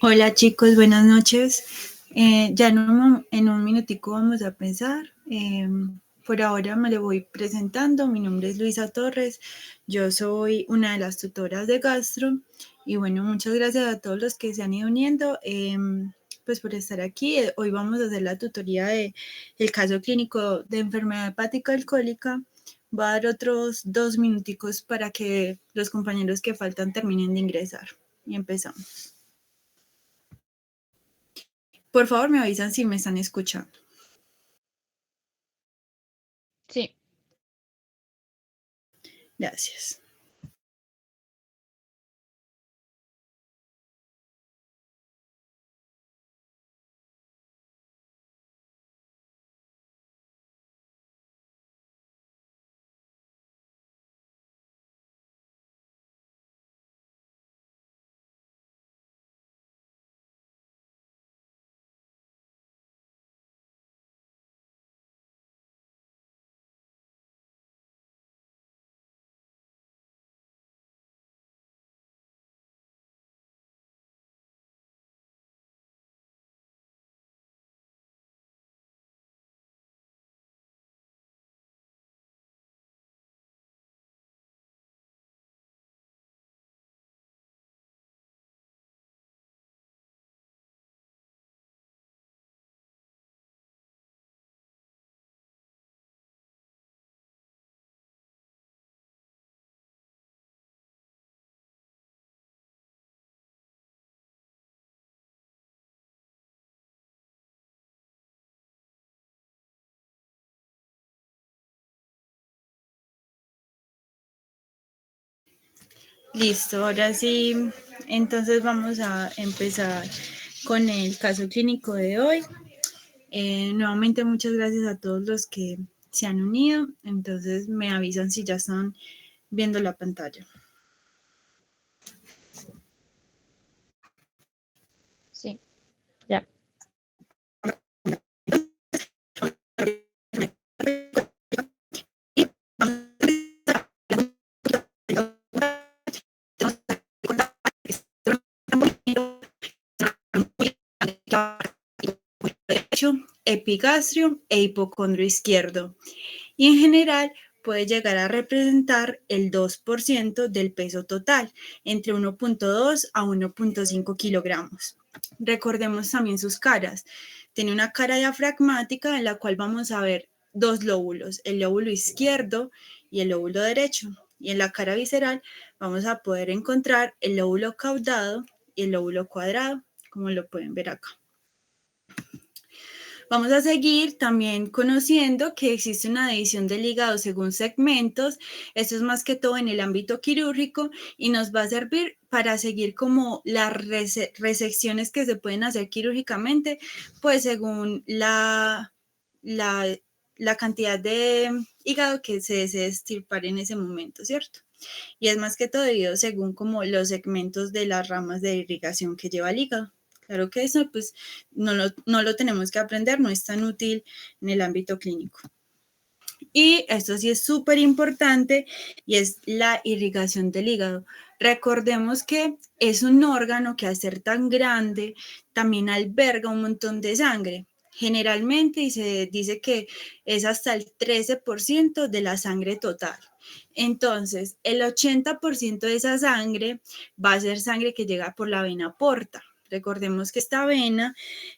Hola chicos, buenas noches. Ya en un minutico vamos a empezar. Por ahora me lo voy presentando. Mi nombre es Luisa Torres. Yo soy una de las tutoras de Gastro. Y bueno, muchas gracias a todos los que se han ido uniendo pues por estar aquí. Hoy vamos a hacer la tutoría del caso clínico de enfermedad hepática alcohólica. Voy a dar otros 2 minuticos para que los compañeros que faltan terminen de ingresar. Y empezamos. Por favor, me avisan si me están escuchando. Sí. Gracias. Listo, ahora sí, entonces vamos a empezar con el caso clínico de hoy. Nuevamente muchas gracias a todos los que se han unido. Entonces me avisan si ya están viendo la pantalla. Sí, ya. Epigastrio e hipocondrio izquierdo. Y en general puede llegar a representar el 2% del peso total, entre 1.2 a 1.5 kilogramos. Recordemos también sus caras. Tiene una cara diafragmática en la cual vamos a ver dos lóbulos, el lóbulo izquierdo y el lóbulo derecho. Y en la cara visceral vamos a poder encontrar el lóbulo caudado y el lóbulo cuadrado, como lo pueden ver acá. Vamos a seguir también conociendo que existe una división del hígado según segmentos. Esto es más que todo en el ámbito quirúrgico y nos va a servir para seguir como las resecciones que se pueden hacer quirúrgicamente, pues según la cantidad de hígado que se desee extirpar en ese momento, ¿cierto? Y es más que todo debido según como los segmentos de las ramas de irrigación que lleva el hígado. Claro que eso pues no lo tenemos que aprender, no es tan útil en el ámbito clínico. Y esto sí es súper importante y es la irrigación del hígado. Recordemos que es un órgano que al ser tan grande también alberga un montón de sangre. Generalmente y se dice que es hasta el 13% de la sangre total. Entonces, el 80% de esa sangre va a ser sangre que llega por la vena porta. Recordemos que esta vena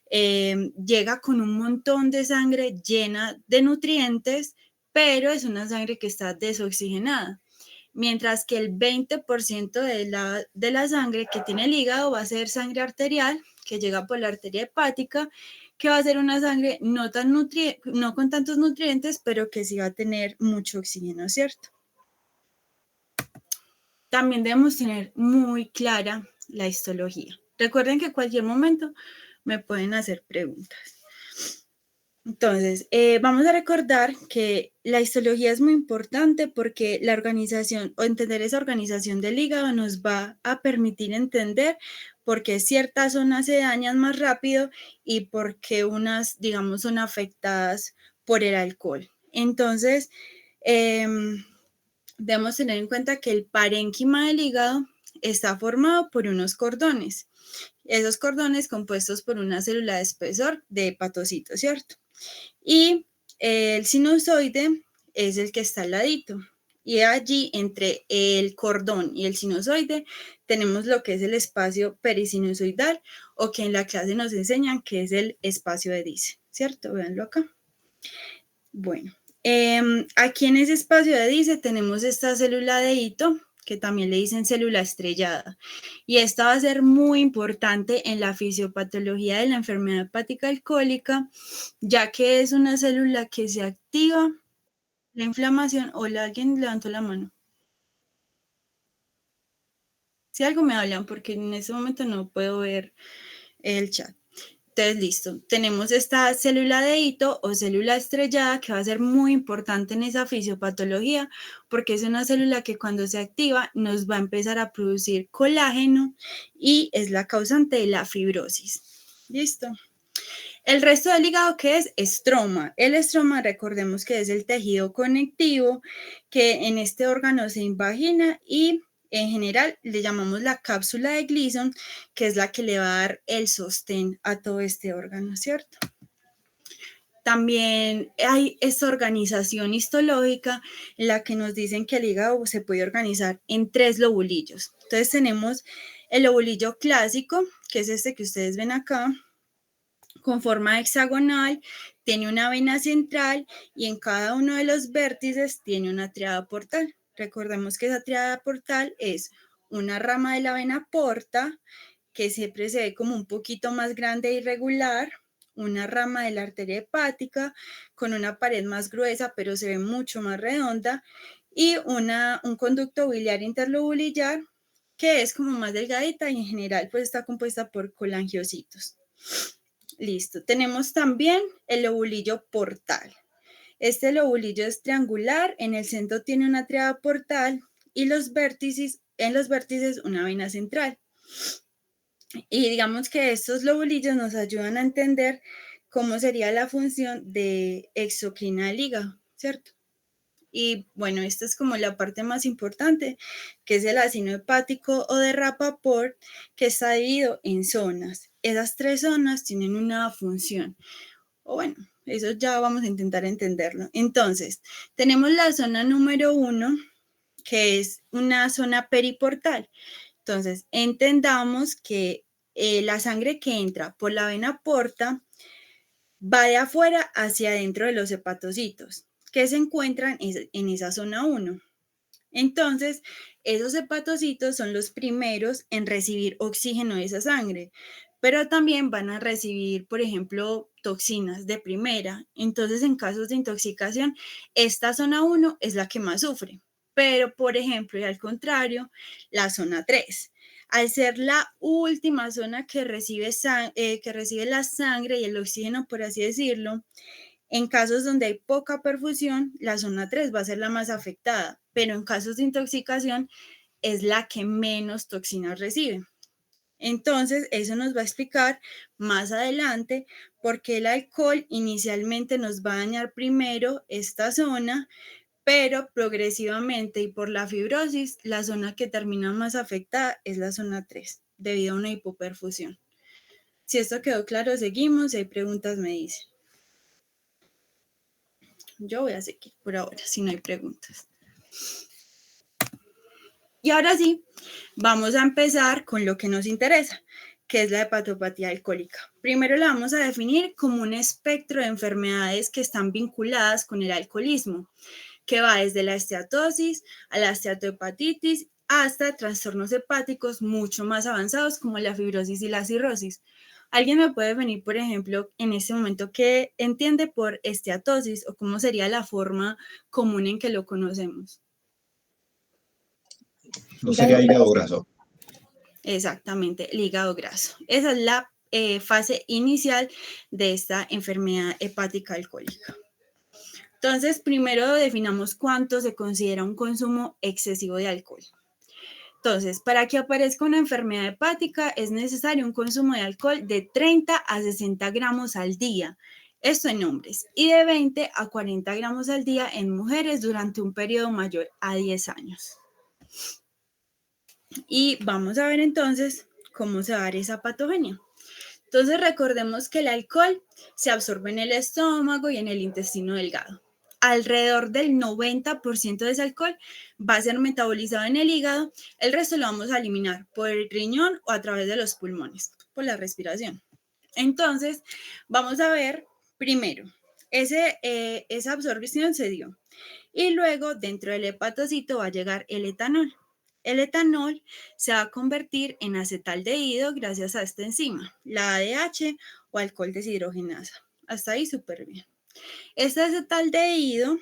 llega con un montón de sangre llena de nutrientes, pero es una sangre que está desoxigenada. Mientras que el 20% de la sangre que tiene el hígado va a ser sangre arterial, que llega por la arteria hepática, que va a ser una sangre no con tantos nutrientes, pero que sí va a tener mucho oxígeno, ¿cierto? También debemos tener muy clara la histología. Recuerden que en cualquier momento me pueden hacer preguntas. Entonces, vamos a recordar que la histología es muy importante porque la organización o entender esa organización del hígado nos va a permitir entender por qué ciertas zonas se dañan más rápido y por qué unas, digamos, son afectadas por el alcohol. Entonces, debemos tener en cuenta que el parénquima del hígado está formado por unos cordones Esos cordones compuestos por una célula de espesor de hepatocitos, ¿cierto? Y el sinusoide es el que está al ladito. Y allí, entre el cordón y el sinusoide, tenemos lo que es el espacio perisinusoidal, o que en la clase nos enseñan que es el espacio de Dice, ¿cierto? Véanlo acá. Bueno, aquí en ese espacio de Dice tenemos esta célula de hito, que también le dicen célula estrellada. Y esta va a ser muy importante en la fisiopatología de la enfermedad hepática alcohólica, ya que es una célula que se activa la inflamación. Hola, ¿alguien levantó la mano? Si algo me hablan, porque en ese momento no puedo ver el chat. Entonces, listo. Tenemos esta célula de hito o célula estrellada que va a ser muy importante en esa fisiopatología, porque es una célula que cuando se activa nos va a empezar a producir colágeno y es la causante de la fibrosis. Listo. El resto del hígado, ¿qué es? Estroma. El estroma, recordemos que es el tejido conectivo que en este órgano se invagina y en general le llamamos la cápsula de Gleason, que es la que le va a dar el sostén a todo este órgano, ¿cierto? También hay esta organización histológica en la que nos dicen que el hígado se puede organizar en 3 lobulillos. Entonces tenemos el lobulillo clásico, que es este que ustedes ven acá, con forma hexagonal, tiene una vena central y en cada uno de los vértices tiene una triada portal. Recordemos que esa triada portal es una rama de la vena porta, que siempre se ve como un poquito más grande e irregular, una rama de la arteria hepática con una pared más gruesa, pero se ve mucho más redonda, y un conducto biliar interlobulillar, que es como más delgadita y en general pues está compuesta por colangiocitos. Listo. Tenemos también el lobulillo portal. Este lobulillo es triangular, en el centro tiene una triada portal y en los vértices una vena central. Y digamos que estos lobulillos nos ayudan a entender cómo sería la función de exocrina del hígado, ¿cierto? Y bueno, esta es como la parte más importante, que es el ácido hepático o de Rappaport, que está dividido en zonas. Esas 3 zonas tienen una función. O bueno, eso ya vamos a intentar entenderlo. Entonces, tenemos la zona número 1, que es una zona periportal. Entonces, entendamos que la sangre que entra por la vena porta va de afuera hacia adentro de los hepatocitos, que se encuentran en esa zona 1. Entonces, esos hepatocitos son los primeros en recibir oxígeno de esa sangre, pero también van a recibir, por ejemplo, toxinas de primera. Entonces, en casos de intoxicación, esta zona 1 es la que más sufre. Pero, por ejemplo, y al contrario, la zona 3, al ser la última zona que recibe la sangre y el oxígeno, por así decirlo, en casos donde hay poca perfusión, la zona 3 va a ser la más afectada, pero en casos de intoxicación es la que menos toxinas recibe. Entonces, eso nos va a explicar más adelante por qué el alcohol inicialmente nos va a dañar primero esta zona, pero progresivamente y por la fibrosis, la zona que termina más afectada es la zona 3, debido a una hipoperfusión. Si esto quedó claro, seguimos. Si hay preguntas, me dicen. Yo voy a seguir por ahora, si no hay preguntas. Y ahora sí, vamos a empezar con lo que nos interesa, que es la hepatopatía alcohólica. Primero la vamos a definir como un espectro de enfermedades que están vinculadas con el alcoholismo, que va desde la esteatosis a la esteatohepatitis hasta trastornos hepáticos mucho más avanzados como la fibrosis y la cirrosis. ¿Alguien me puede venir, por ejemplo, en este momento qué entiende por esteatosis o cómo sería la forma común en que lo conocemos? ¿No sería hígado graso? Exactamente, el hígado graso. Esa es la fase inicial de esta enfermedad hepática alcohólica. Entonces, primero definamos cuánto se considera un consumo excesivo de alcohol. Entonces, para que aparezca una enfermedad hepática es necesario un consumo de alcohol de 30 a 60 gramos al día, esto en hombres, y de 20 a 40 gramos al día en mujeres durante un periodo mayor a 10 años. Y vamos a ver entonces cómo se va a dar esa patogenia. Entonces recordemos que el alcohol se absorbe en el estómago y en el intestino delgado. Alrededor del 90% de ese alcohol va a ser metabolizado en el hígado, el resto lo vamos a eliminar por el riñón o a través de los pulmones, por la respiración. Entonces, vamos a ver primero, esa absorción se dio y luego dentro del hepatocito va a llegar el etanol. El etanol se va a convertir en acetaldehído gracias a esta enzima, la ADH o alcohol deshidrogenasa. Hasta ahí súper bien. Este acetaldehído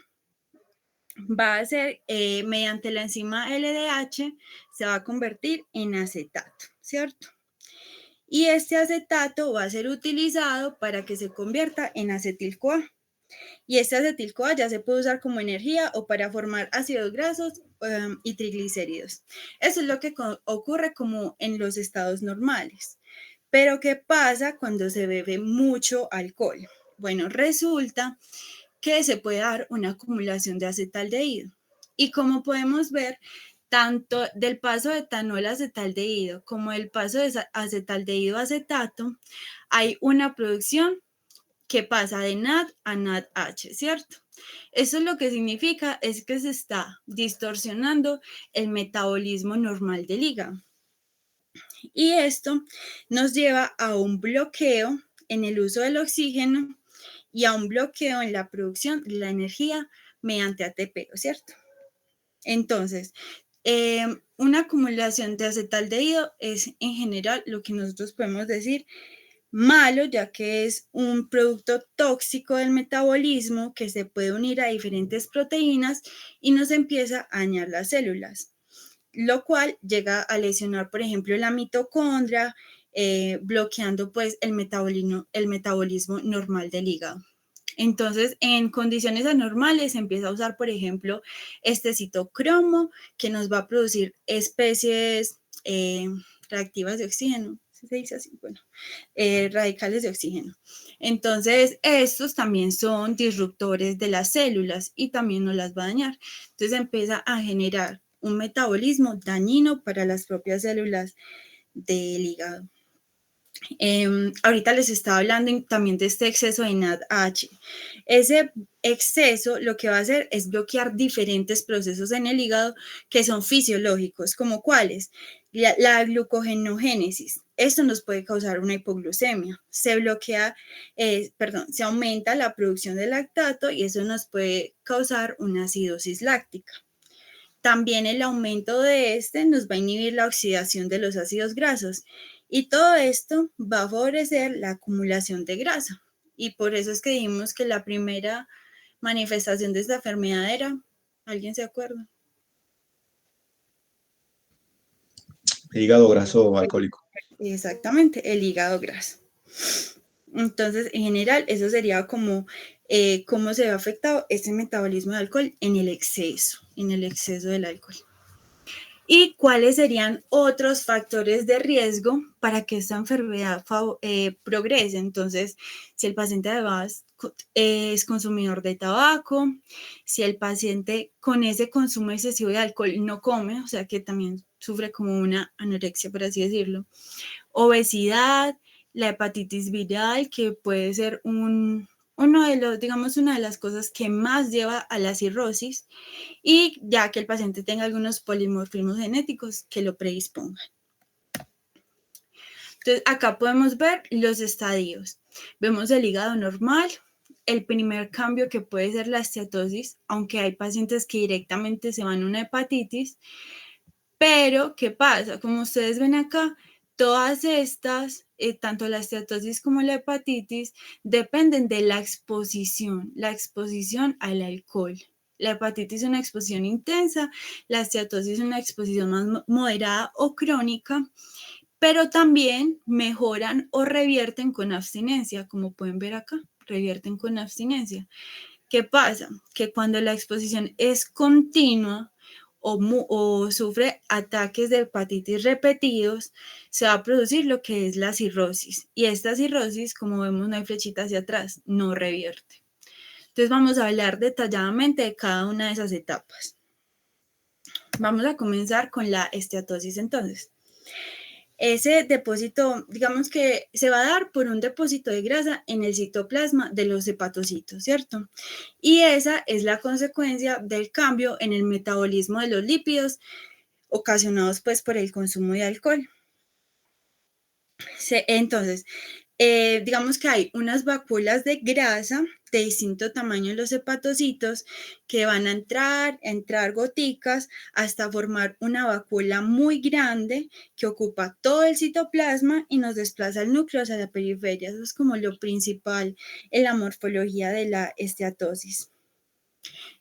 va a ser, mediante la enzima LDH, se va a convertir en acetato, ¿cierto? Y este acetato va a ser utilizado para que se convierta en acetil-CoA. Y este acetil-CoA ya se puede usar como energía o para formar ácidos grasos y triglicéridos. Eso es lo que ocurre como en los estados normales. Pero ¿qué pasa cuando se bebe mucho alcohol? Bueno, resulta que se puede dar una acumulación de acetaldehído. Y como podemos ver, tanto del paso de etanol a acetaldehído como del paso de acetaldehído a acetato, hay una producción que pasa de NAD a NADH, ¿cierto? Eso lo que significa es que se está distorsionando el metabolismo normal del hígado. Y esto nos lleva a un bloqueo en el uso del oxígeno y a un bloqueo en la producción de la energía mediante ATP, ¿cierto? Entonces, una acumulación de acetaldehído es en general lo que nosotros podemos decir malo, ya que es un producto tóxico del metabolismo que se puede unir a diferentes proteínas y nos empieza a dañar las células, lo cual llega a lesionar, por ejemplo, la mitocondria, bloqueando pues el metabolismo normal del hígado. Entonces, en condiciones anormales se empieza a usar, por ejemplo, este citocromo que nos va a producir especies reactivas de oxígeno. ¿Se dice así? Bueno, radicales de oxígeno. Entonces, estos también son disruptores de las células y también nos las va a dañar. Entonces, empieza a generar un metabolismo dañino para las propias células del hígado. Ahorita les estaba hablando también de este exceso de NADH. Ese exceso lo que va a hacer es bloquear diferentes procesos en el hígado que son fisiológicos, como cuáles, la glucogenogénesis. Esto nos puede causar una hipoglucemia. Se bloquea, se aumenta la producción de lactato y eso nos puede causar una acidosis láctica. También el aumento de este nos va a inhibir la oxidación de los ácidos grasos y todo esto va a favorecer la acumulación de grasa. Y por eso es que dijimos que la primera manifestación de esta enfermedad era, ¿alguien se acuerda? Hígado graso alcohólico. Exactamente, el hígado graso. Entonces, en general, eso sería como cómo se ve afectado ese metabolismo de alcohol en el exceso del alcohol. ¿Y cuáles serían otros factores de riesgo para que esta enfermedad progrese? Entonces, si el paciente además es consumidor de tabaco, si el paciente con ese consumo excesivo de alcohol no come, o sea que también sufre como una anorexia, por así decirlo, obesidad, la hepatitis viral, que puede ser una de las cosas que más lleva a la cirrosis, y ya que el paciente tenga algunos polimorfismos genéticos que lo predispongan. Entonces, acá podemos ver los estadios. Vemos el hígado normal, el primer cambio que puede ser la esteatosis, aunque hay pacientes que directamente se van a una hepatitis, pero ¿qué pasa? Como ustedes ven acá, todas estas, tanto la esteatosis como la hepatitis, dependen de la exposición al alcohol. La hepatitis es una exposición intensa, la esteatosis es una exposición más moderada o crónica, pero también mejoran o revierten con abstinencia, como pueden ver acá, revierten con abstinencia. ¿Qué pasa? Que cuando la exposición es continua, o sufre ataques de hepatitis repetidos, se va a producir lo que es la cirrosis. Y esta cirrosis, como vemos, no hay flechita hacia atrás, no revierte. Entonces vamos a hablar detalladamente de cada una de esas etapas. Vamos a comenzar con la esteatosis entonces. Ese depósito, digamos que se va a dar por un depósito de grasa en el citoplasma de los hepatocitos, ¿cierto? Y esa es la consecuencia del cambio en el metabolismo de los lípidos ocasionados pues por el consumo de alcohol. Entonces, digamos que hay unas vacuolas de grasa de distinto tamaño en los hepatocitos que van a entrar goticas hasta formar una vacuola muy grande que ocupa todo el citoplasma y nos desplaza el núcleo hacia la periferia. Eso es como lo principal en la morfología de la esteatosis.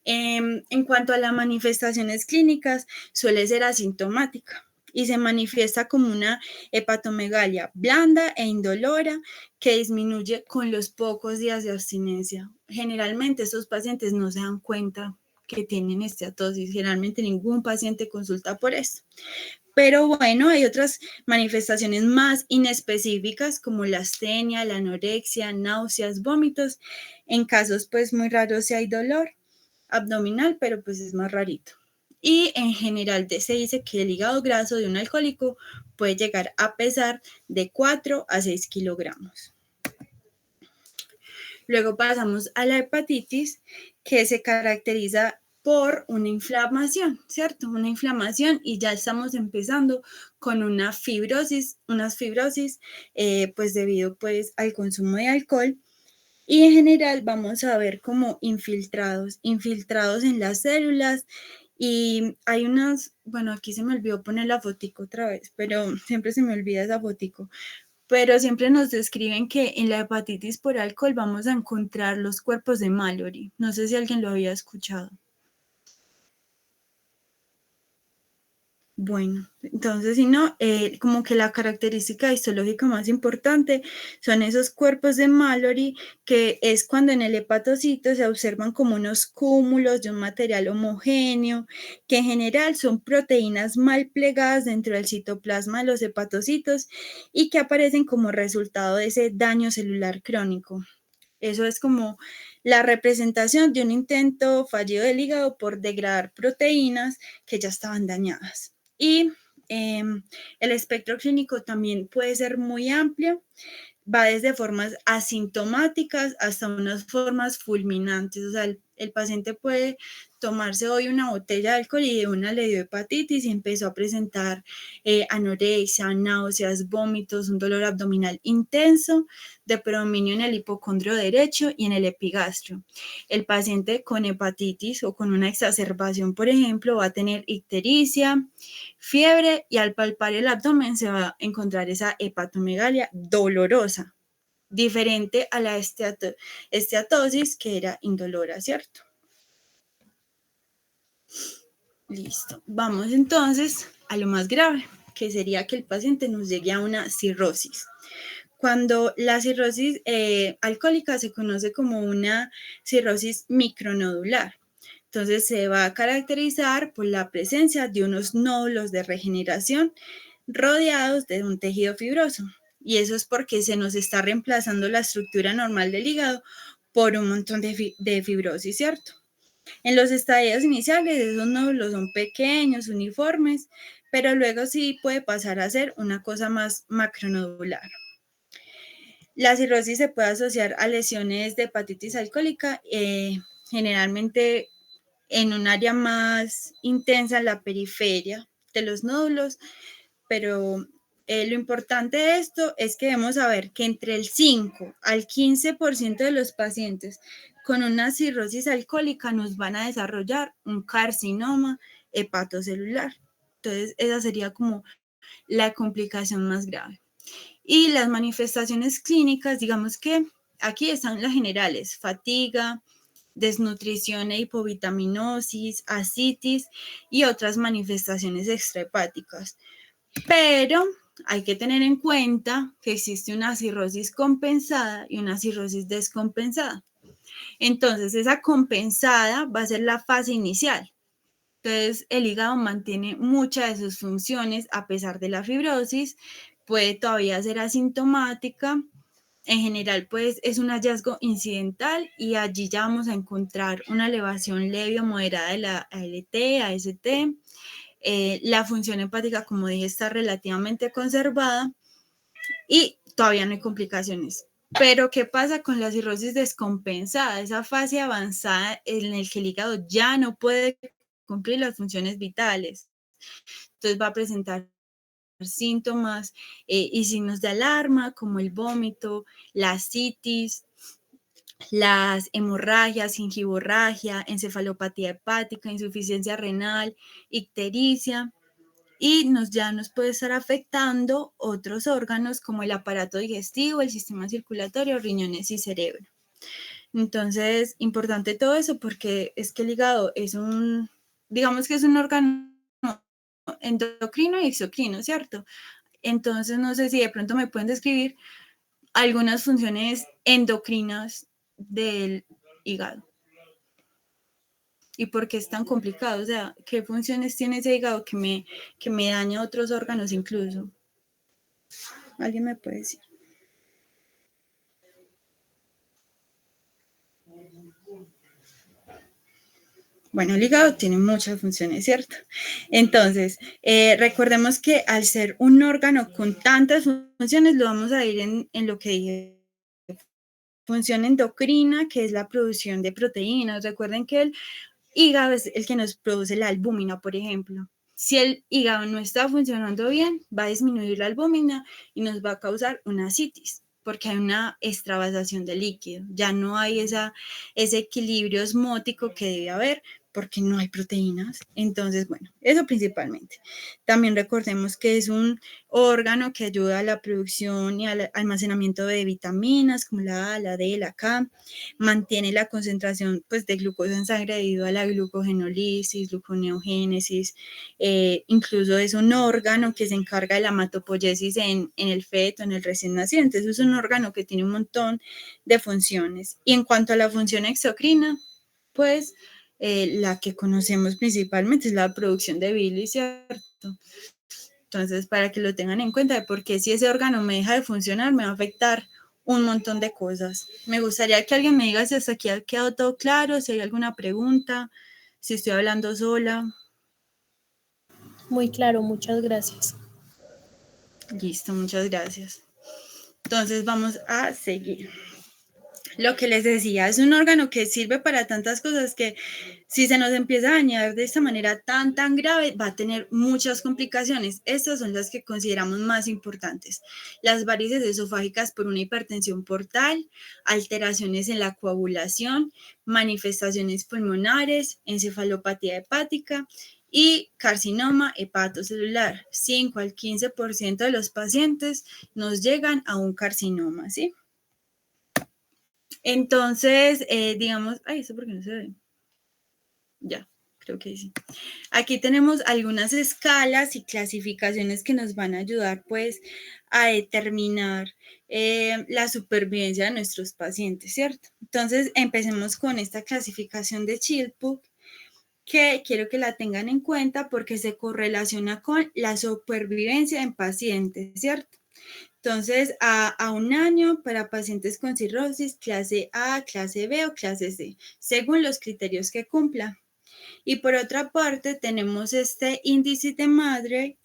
En cuanto a las manifestaciones clínicas, suele ser asintomática y se manifiesta como una hepatomegalia blanda e indolora que disminuye con los pocos días de abstinencia. Generalmente estos pacientes no se dan cuenta que tienen esteatosis, generalmente ningún paciente consulta por esto. Pero bueno, hay otras manifestaciones más inespecíficas como la astenia, la anorexia, náuseas, vómitos. En casos pues muy raros si hay dolor abdominal, pero pues es más rarito. Y en general se dice que el hígado graso de un alcohólico puede llegar a pesar de 4 a 6 kilogramos. Luego pasamos a la hepatitis, que se caracteriza por una inflamación, ¿cierto? Una inflamación y ya estamos empezando con unas fibrosis, pues debido pues al consumo de alcohol. Y en general vamos a ver como infiltrados en las células y hay unas, bueno, aquí se me olvidó poner la fotico otra vez, pero siempre se me olvida esa fotico, pero siempre nos describen que en la hepatitis por alcohol vamos a encontrar los cuerpos de Mallory. No sé si alguien lo había escuchado. Bueno, entonces, si no, como que la característica histológica más importante son esos cuerpos de Mallory, que es cuando en el hepatocito se observan como unos cúmulos de un material homogéneo, que en general son proteínas mal plegadas dentro del citoplasma de los hepatocitos y que aparecen como resultado de ese daño celular crónico. Eso es como la representación de un intento fallido del hígado por degradar proteínas que ya estaban dañadas. Y el espectro clínico también puede ser muy amplio, va desde formas asintomáticas hasta unas formas fulminantes. O sea, el paciente puede tomarse hoy una botella de alcohol y de una le dio hepatitis y empezó a presentar anorexia, náuseas, vómitos, un dolor abdominal intenso, de predominio en el hipocondrio derecho y en el epigastrio. El paciente con hepatitis o con una exacerbación, por ejemplo, va a tener ictericia, fiebre y al palpar el abdomen se va a encontrar esa hepatomegalia dolorosa, diferente a la esteatosis que era indolora, ¿cierto? Listo. Vamos entonces a lo más grave, que sería que el paciente nos llegue a una cirrosis. Cuando la cirrosis alcohólica se conoce como una cirrosis micronodular. Entonces se va a caracterizar por la presencia de unos nódulos de regeneración rodeados de un tejido fibroso. Y eso es porque se nos está reemplazando la estructura normal del hígado por un montón de fibrosis, ¿cierto? En los estadios iniciales esos nódulos son pequeños, uniformes, pero luego sí puede pasar a ser una cosa más macronodular. La cirrosis se puede asociar a lesiones de hepatitis alcohólica, generalmente en un área más intensa, en la periferia de los nódulos, pero lo importante de esto es que debemos saber que entre el 5 al 15% de los pacientes con una cirrosis alcohólica nos van a desarrollar un carcinoma hepatocelular. Entonces, esa sería como la complicación más grave. Y las manifestaciones clínicas, digamos que aquí están las generales: fatiga, desnutrición e hipovitaminosis, ascitis y otras manifestaciones extrahepáticas. Pero hay que tener en cuenta que existe una cirrosis compensada y una cirrosis descompensada. Entonces, esa compensada va a ser la fase inicial. Entonces, el hígado mantiene muchas de sus funciones a pesar de la fibrosis, puede todavía ser asintomática. En general, pues es un hallazgo incidental y allí ya vamos a encontrar una elevación leve o moderada de la ALT, AST. La función hepática, como dije, está relativamente conservada y todavía no hay complicaciones. Pero, ¿qué pasa con la cirrosis descompensada? Esa fase avanzada en la que el hígado ya no puede cumplir las funciones vitales. Entonces va a presentar síntomas y signos de alarma como el vómito, la ascitis, las hemorragias, gingivorragia, encefalopatía hepática, insuficiencia renal, ictericia, y ya nos puede estar afectando otros órganos como el aparato digestivo, el sistema circulatorio, riñones y cerebro. Entonces, importante todo eso porque es que el hígado es digamos que es un órgano endocrino y exocrino, ¿cierto? Entonces, no sé si de pronto me pueden describir algunas funciones endocrinas del hígado. ¿Y por qué es tan complicado? O sea, ¿qué funciones tiene ese hígado que me daña otros órganos incluso? ¿Alguien me puede decir? Bueno, el hígado tiene muchas funciones, ¿cierto? Entonces, recordemos que al ser un órgano con tantas funciones, lo vamos a ir en lo que dije. Función endocrina, que es la producción de proteínas. Recuerden que el hígado es el que nos produce la albúmina, por ejemplo. Si el hígado no está funcionando bien, va a disminuir la albúmina y nos va a causar una ascitis, porque hay una extravasación de líquido. Ya no hay ese equilibrio osmótico que debe haber porque no hay proteínas. Entonces, bueno, eso principalmente. También recordemos que es un órgano que ayuda a la producción y al almacenamiento de vitaminas como la A, la D, la K. Mantiene la concentración pues, de glucosa en sangre debido a la glucogenólisis, gluconeogénesis. Incluso es un órgano que se encarga de la hematopoiesis en el feto, en el recién nacido. Entonces es un órgano que tiene un montón de funciones. Y en cuanto a la función exocrina, pues la que conocemos principalmente es la producción de bilis, ¿cierto? Entonces, para que lo tengan en cuenta, porque si ese órgano me deja de funcionar, me va a afectar un montón de cosas. Me gustaría que alguien me diga si hasta aquí ha quedado todo claro, si hay alguna pregunta, si estoy hablando sola. Muy claro, muchas gracias. Listo, muchas gracias. Entonces, vamos a seguir. Lo que les decía, es un órgano que sirve para tantas cosas que si se nos empieza a dañar de esta manera tan grave, va a tener muchas complicaciones. Estas son las que consideramos más importantes. Las varices esofágicas por una hipertensión portal, alteraciones en la coagulación, manifestaciones pulmonares, encefalopatía hepática y carcinoma hepatocelular. 5 al 15% de los pacientes nos llegan a un carcinoma, ¿sí? Entonces, digamos, ay, ¿eso por qué no se ve? Ya, creo que sí. Aquí tenemos algunas escalas y clasificaciones que nos van a ayudar, pues, a determinar la supervivencia de nuestros pacientes, ¿cierto? Entonces, empecemos con esta clasificación de Chilpuk, que quiero que la tengan en cuenta porque se correlaciona con la supervivencia en pacientes, ¿cierto? Entonces, a un año para pacientes con cirrosis, clase A, clase B o clase C, según los criterios que cumpla. Y por otra parte, tenemos este índice de Madre,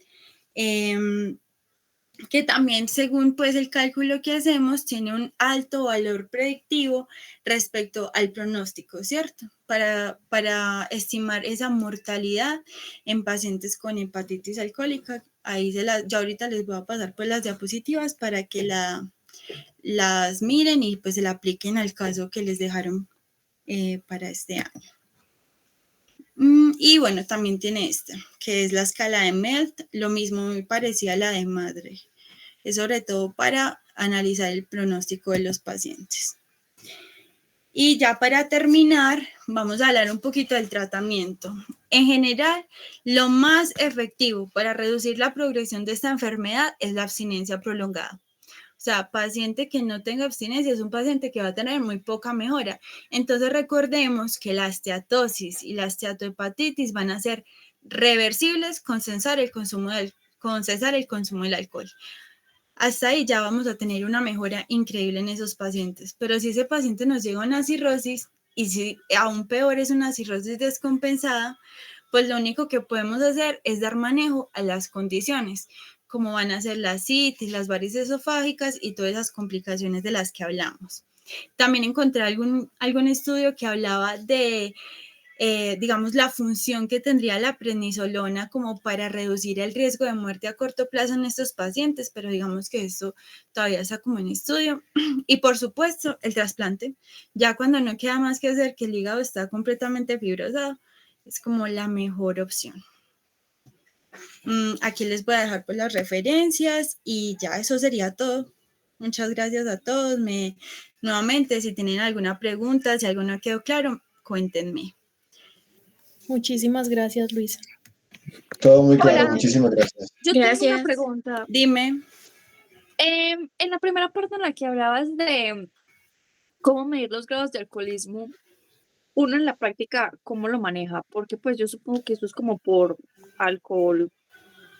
que también, según pues el cálculo que hacemos, tiene un alto valor predictivo respecto al pronóstico, ¿cierto? Para estimar esa mortalidad en pacientes con hepatitis alcohólica. Ahí ya ahorita les voy a pasar pues las diapositivas para que las miren y pues se la apliquen al caso que les dejaron para este año. Y bueno, también tiene esta, que es la escala de MELT, lo mismo me parecía a la de Madre. Es sobre todo para analizar el pronóstico de los pacientes. Y ya para terminar, vamos a hablar un poquito del tratamiento. En general, lo más efectivo para reducir la progresión de esta enfermedad es la abstinencia prolongada. O sea, paciente que no tenga abstinencia es un paciente que va a tener muy poca mejora. Entonces recordemos que la esteatosis y la esteatohepatitis van a ser reversibles con cesar el consumo del alcohol. Hasta ahí ya vamos a tener una mejora increíble en esos pacientes. Pero si ese paciente nos llega a una cirrosis y si aún peor es una cirrosis descompensada, pues lo único que podemos hacer es dar manejo a las condiciones, como van a ser las citis, las varices esofágicas y todas esas complicaciones de las que hablamos. También encontré algún estudio que hablaba de, digamos, la función que tendría la prednisolona como para reducir el riesgo de muerte a corto plazo en estos pacientes, pero digamos que esto todavía está como en estudio. Y por supuesto, el trasplante, ya cuando no queda más que hacer, que el hígado está completamente fibrosado, es como la mejor opción. Aquí les voy a dejar pues las referencias y ya eso sería todo. Muchas gracias a todos. Nuevamente, si tienen alguna pregunta, si algo no quedó claro, cuéntenme. Muchísimas gracias, Luisa. Todo muy claro, Hola. muchísimas gracias. Yo tengo una Gracias. pregunta. Dime. En la primera parte en la que hablabas de cómo medir los grados de alcoholismo, uno en la práctica, ¿cómo lo maneja? Porque pues yo supongo que eso es como por alcohol,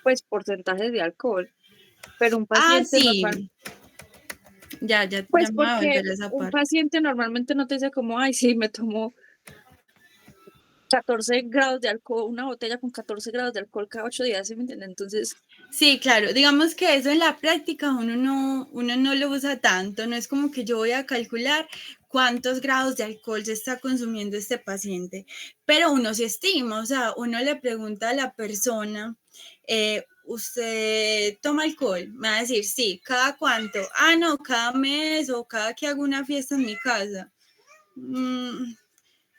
pues porcentajes de alcohol, pero un paciente normal, Sí. Ya me pues voy a porque volver a esa un parte. paciente normalmente no te dice como, ay, sí, me tomo 14 grados de alcohol, una botella con 14 grados de alcohol cada 8 días, ¿sí me entienden? Entonces, Sí, claro, digamos que eso en la práctica uno no lo usa tanto, no es como que yo voy a calcular cuántos grados de alcohol se está consumiendo este paciente, pero uno se estima, o sea, uno le pregunta a la persona, ¿usted toma alcohol? Me va a decir, sí, ¿cada cuánto? Ah, no, cada mes o cada que hago una fiesta en mi casa.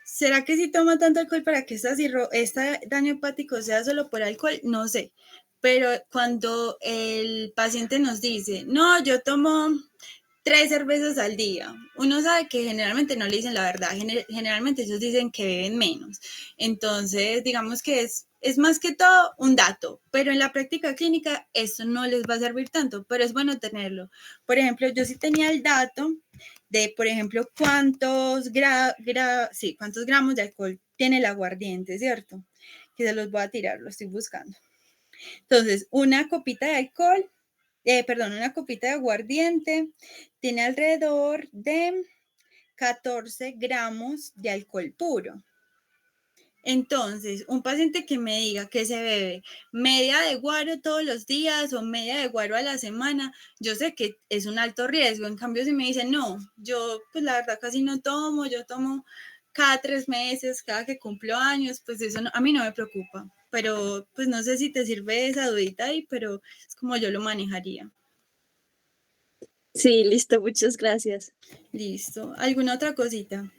¿Será que si toma tanto alcohol para que este daño hepático sea solo por alcohol? No sé. Pero cuando el paciente nos dice, no, yo tomo 3 cervezas al día, uno sabe que generalmente no le dicen la verdad, generalmente ellos dicen que beben menos. Entonces, digamos que es más que todo un dato, pero en la práctica clínica eso no les va a servir tanto, pero es bueno tenerlo. Por ejemplo, yo sí tenía el dato de, por ejemplo, cuántos gramos de alcohol tiene el aguardiente, ¿cierto? Que se los voy a tirar, lo estoy buscando. Entonces, una copita de alcohol, una copita de aguardiente tiene alrededor de 14 gramos de alcohol puro. Entonces, un paciente que me diga que se bebe media de guaro todos los días o media de guaro a la semana, yo sé que es un alto riesgo. En cambio, si me dicen, no, yo pues la verdad casi no tomo, yo tomo cada 3 meses, cada que cumplo años, pues eso a mí no me preocupa. Pero pues no sé si te sirve esa dudita ahí, pero es como yo lo manejaría. sí, listo, muchas gracias. Listo. ¿Alguna otra cosita?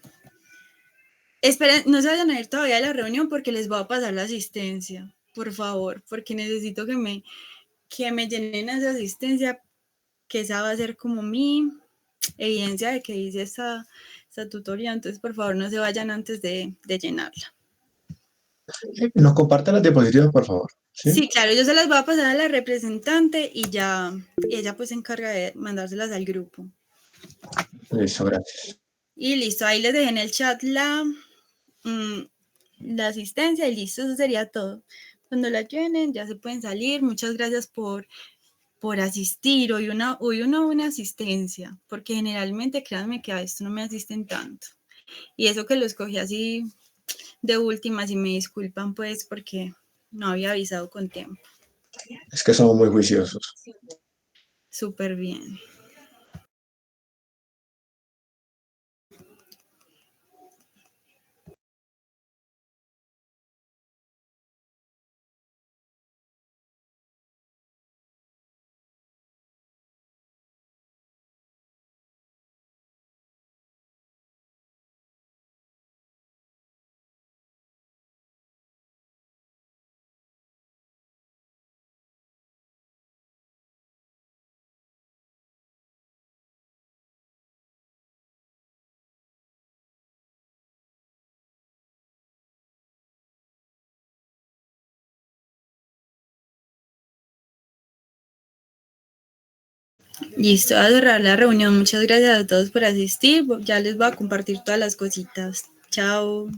Esperen, no se vayan a ir todavía a la reunión porque les voy a pasar la asistencia, por favor, porque necesito que me llenen esa asistencia, que esa va a ser como mi evidencia de que hice esa tutoría. Entonces, por favor, no se vayan antes de llenarla. Nos comparte las diapositivas, por favor. Sí, claro, yo se las voy a pasar a la representante y ella pues se encarga de mandárselas al grupo. Listo, gracias. Y listo, ahí les dejé en el chat la asistencia y listo, eso sería todo. Cuando la llenen ya se pueden salir. Muchas gracias por asistir. Hoy una buena asistencia, porque generalmente créanme que a esto no me asisten tanto. Y eso que lo escogí así de últimas y me disculpan pues porque no había avisado con tiempo. Es que somos muy juiciosos. Súper bien. Listo, a cerrar la reunión. Muchas gracias a todos por asistir. Ya les voy a compartir todas las cositas. Chao.